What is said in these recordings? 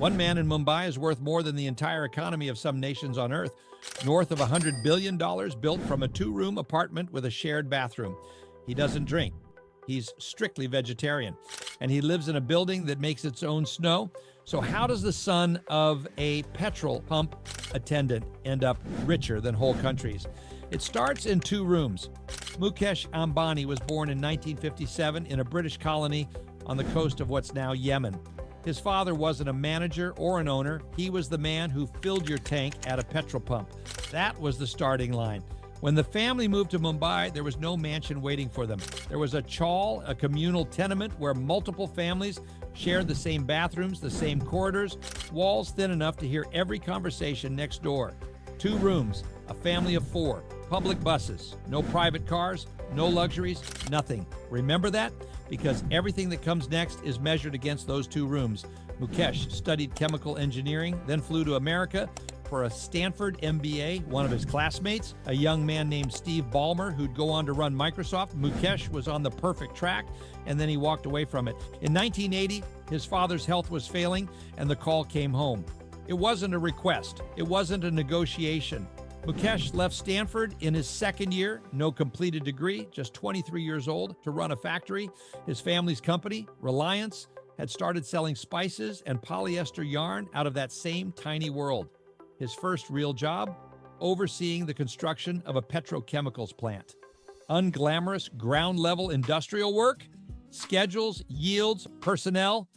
One man in Mumbai is worth more than the entire economy of some nations on Earth, north of $100 billion built from a two-room apartment with a shared bathroom. He doesn't drink. He's strictly vegetarian, and he lives in a building that makes its own snow. So how does the son of a petrol pump attendant end up richer than whole countries? It starts in two rooms. Mukesh Ambani was born in 1957 in a British colony on the coast of what's now Yemen. His father wasn't a manager or an owner. He was the man who filled your tank at a petrol pump. That was the starting line. When the family moved to Mumbai, there was no mansion waiting for them. There was a chawl, a communal tenement where multiple families shared the same bathrooms, the same corridors, walls thin enough to hear every conversation next door. Two rooms, a family of four, public buses, no private cars, no luxuries, nothing. Remember that? Because everything that comes next is measured against those two rooms. Mukesh studied chemical engineering, then flew to America for a Stanford MBA. One of his classmates, a young man named Steve Ballmer, who'd go on to run Microsoft. Mukesh was on the perfect track, and then he walked away from it. In 1980, his father's health was failing, and the call came home. It wasn't a request. It wasn't a negotiation. Mukesh left Stanford in his second year, no completed degree, just 23 years old, to run a factory. His family's company, Reliance, had started selling spices and polyester yarn out of that same tiny world. His first real job, overseeing the construction of a petrochemicals plant. Unglamorous ground-level industrial work, schedules, yields, personnel.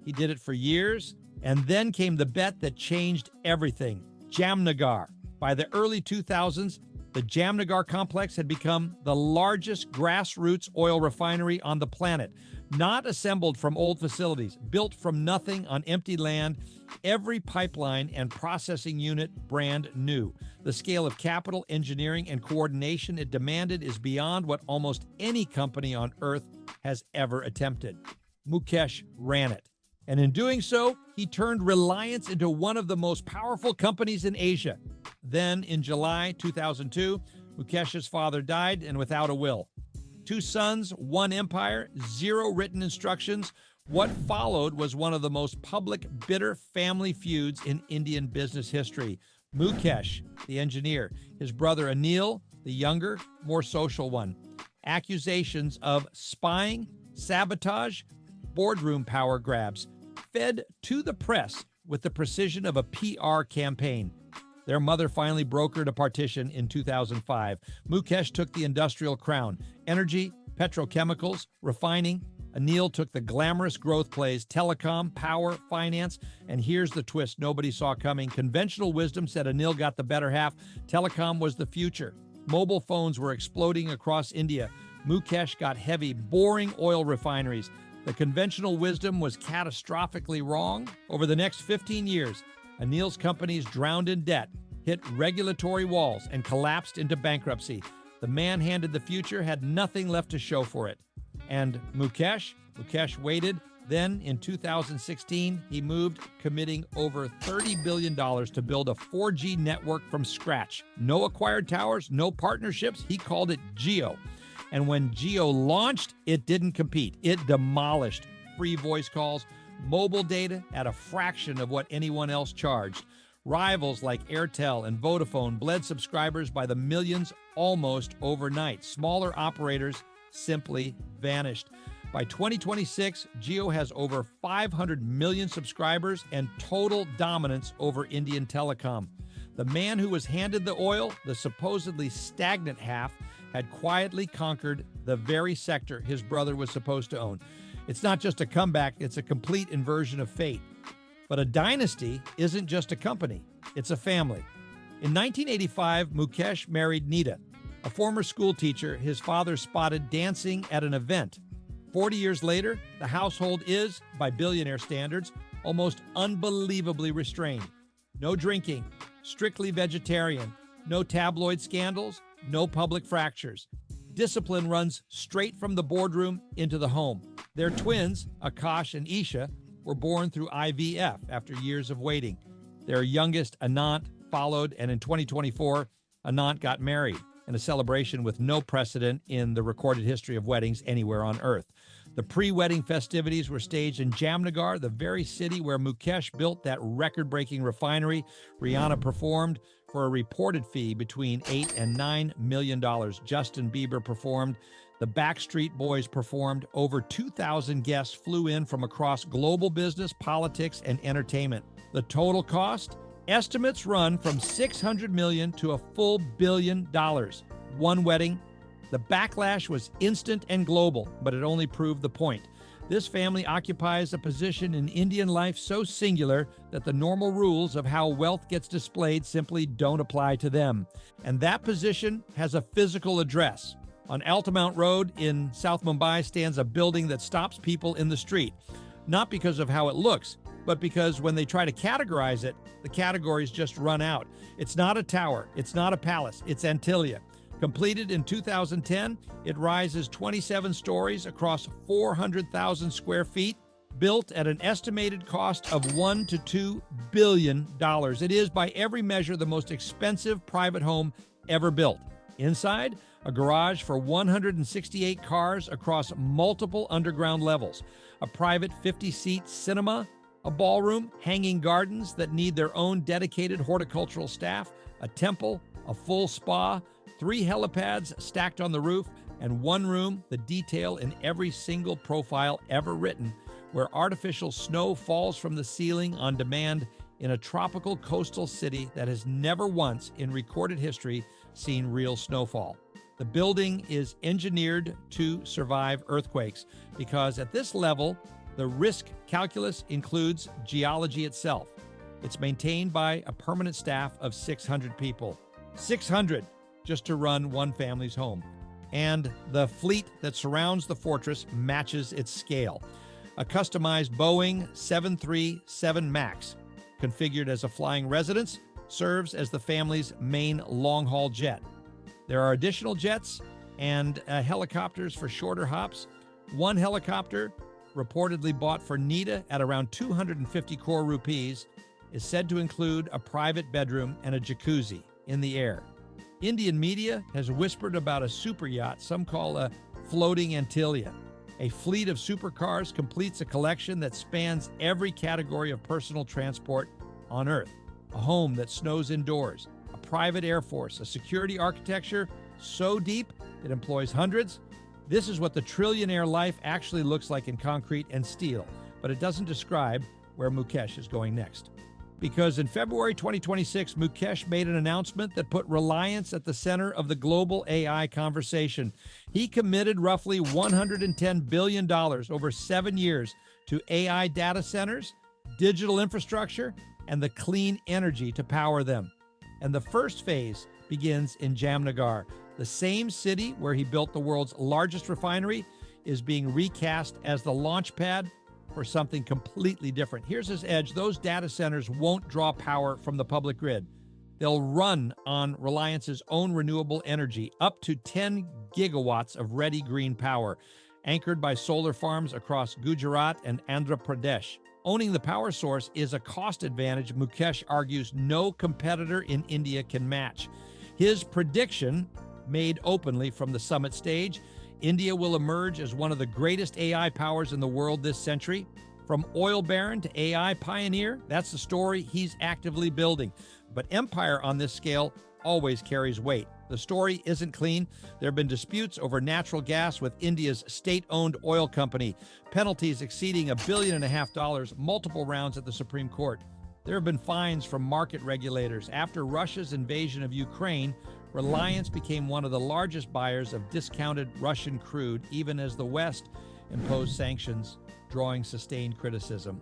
He did it for years, and then came the bet that changed everything, Jamnagar. By the early 2000s, the Jamnagar complex had become the largest grassroots oil refinery on the planet, not assembled from old facilities, built from nothing on empty land, every pipeline and processing unit brand new. The scale of capital, engineering, and coordination it demanded is beyond what almost any company on Earth has ever attempted. Mukesh ran it. And in doing so, he turned Reliance into one of the most powerful companies in Asia. Then, in July 2002, Mukesh's father died, and without a will. Two sons, one empire, zero written instructions. What followed was one of the most public, bitter family feuds in Indian business history. Mukesh, the engineer, his brother Anil, the younger, more social one. Accusations of spying, sabotage, boardroom power grabs, fed to the press with the precision of a PR campaign. Their mother finally brokered a partition in 2005. Mukesh took the industrial crown. Energy, petrochemicals, refining. Anil took the glamorous growth plays, telecom, power, finance. And here's the twist nobody saw coming. Conventional wisdom said Anil got the better half. Telecom was the future. Mobile phones were exploding across India. Mukesh got heavy, boring oil refineries. The conventional wisdom was catastrophically wrong. Over the next 15 years, Anil's companies drowned in debt, hit regulatory walls, and collapsed into bankruptcy. The man-handed the future had nothing left to show for it. And Mukesh waited. Then, in 2016, he moved, committing over $30 billion to build a 4G network from scratch. No acquired towers, no partnerships. He called it Jio. And when Jio launched, it didn't compete. It demolished free voice calls, mobile data at a fraction of what anyone else charged. Rivals like Airtel and Vodafone bled subscribers by the millions almost overnight. Smaller operators simply vanished. By 2026, Jio has over 500 million subscribers and total dominance over Indian telecom. The man who was handed the oil, the supposedly stagnant half, had quietly conquered the very sector his brother was supposed to own. It's not just a comeback, it's a complete inversion of fate. But a dynasty isn't just a company, it's a family. In 1985, Mukesh married Nita, a former school teacher his father spotted dancing at an event. 40 years later, the household is, by billionaire standards, almost unbelievably restrained. No drinking, strictly vegetarian, no tabloid scandals, no public fractures. Discipline runs straight from the boardroom into the home. Their twins, Akash and Isha, were born through IVF after years of waiting. Their youngest, Anant, followed, and in 2024, Anant got married in a celebration with no precedent in the recorded history of weddings anywhere on Earth. The pre-wedding festivities were staged in Jamnagar, the very city where Mukesh built that record-breaking refinery. Rihanna performed for a reported fee between $8 and $9 million. Justin Bieber performed. The Backstreet Boys performed. Over 2,000 guests flew in from across global business, politics, and entertainment. The total cost? Estimates run from $600 million to a full $1 billion. One wedding. The backlash was instant and global, but it only proved the point. This family occupies a position in Indian life so singular that the normal rules of how wealth gets displayed simply don't apply to them. And that position has a physical address. On Altamount Road in South Mumbai stands a building that stops people in the street, not because of how it looks, but because when they try to categorize it, the categories just run out. It's not a tower, it's not a palace, it's Antilia. Completed in 2010, it rises 27 stories across 400,000 square feet, built at an estimated cost of $1 to $2 billion. It is, by every measure, the most expensive private home ever built. Inside, a garage for 168 cars across multiple underground levels, a private 50-seat cinema, a ballroom, hanging gardens that need their own dedicated horticultural staff, a temple, a full spa, 3 helipads stacked on the roof, and one room, the detail in every single profile ever written, where artificial snow falls from the ceiling on demand in a tropical coastal city that has never once in recorded history seen real snowfall. The building is engineered to survive earthquakes because at this level, the risk calculus includes geology itself. It's maintained by a permanent staff of 600 people. 600 just to run one family's home. And the fleet that surrounds the fortress matches its scale. A customized Boeing 737 MAX, configured as a flying residence, serves as the family's main long-haul jet. There are additional jets and helicopters for shorter hops. One helicopter, reportedly bought for Nita at around 250 crore rupees, is said to include a private bedroom and a jacuzzi in the air. Indian media has whispered about a super yacht some call a floating Antilia. A fleet of supercars completes a collection that spans every category of personal transport on Earth. A home that snows indoors, a private air force, a security architecture so deep it employs hundreds. This is what the trillionaire life actually looks like in concrete and steel, but it doesn't describe where Mukesh is going next. Because in February 2026, Mukesh made an announcement that put Reliance at the center of the global AI conversation. He committed roughly $110 billion over 7 years to AI data centers, digital infrastructure, and the clean energy to power them. And the first phase begins in Jamnagar. The same city where he built the world's largest refinery is being recast as the launch pad for something completely different. Here's his edge. Those data centers won't draw power from the public grid. They'll run on Reliance's own renewable energy, up to 10 gigawatts of ready green power, anchored by solar farms across Gujarat and Andhra Pradesh. Owning the power source is a cost advantage Mukesh argues no competitor in India can match. His prediction, made openly from the summit stage, India will emerge as one of the greatest AI powers in the world this century. From oil baron to AI pioneer, that's the story he's actively building. But empire on this scale always carries weight. The story isn't clean. There have been disputes over natural gas with India's state-owned oil company, penalties exceeding $1.5 billion, multiple rounds at the Supreme Court. There have been fines from market regulators. After Russia's invasion of Ukraine, Reliance became one of the largest buyers of discounted Russian crude, even as the West imposed sanctions, drawing sustained criticism.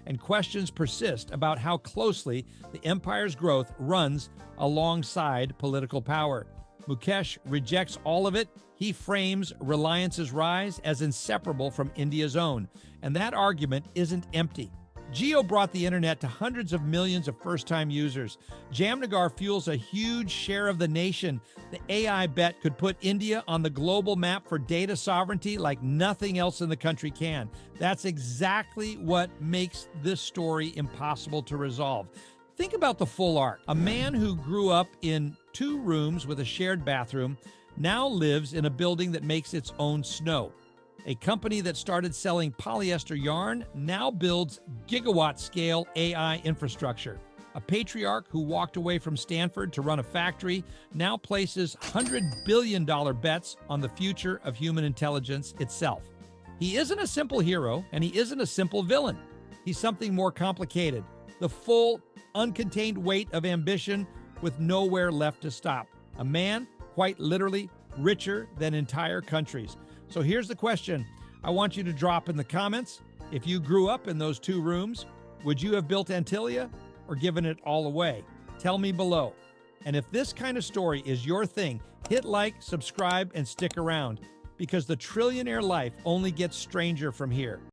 And questions persist about how closely the empire's growth runs alongside political power. Mukesh rejects all of it. He frames Reliance's rise as inseparable from India's own. And that argument isn't empty. Jio brought the internet to hundreds of millions of first-time users. Jamnagar fuels a huge share of the nation. The AI bet could put India on the global map for data sovereignty like nothing else in the country can. That's exactly what makes this story impossible to resolve. Think about the full arc. A man who grew up in 2 rooms with a shared bathroom now lives in a building that makes its own snow. A company that started selling polyester yarn now builds gigawatt-scale AI infrastructure. A patriarch who walked away from Stanford to run a factory now places $100 billion bets on the future of human intelligence itself. He isn't a simple hero, and he isn't a simple villain. He's something more complicated. The full, uncontained weight of ambition with nowhere left to stop. A man, quite literally, richer than entire countries. So here's the question I want you to drop in the comments. If you grew up in those two rooms, would you have built Antilia or given it all away? Tell me below. And if this kind of story is your thing, hit like, subscribe, and stick around, because the trillionaire life only gets stranger from here.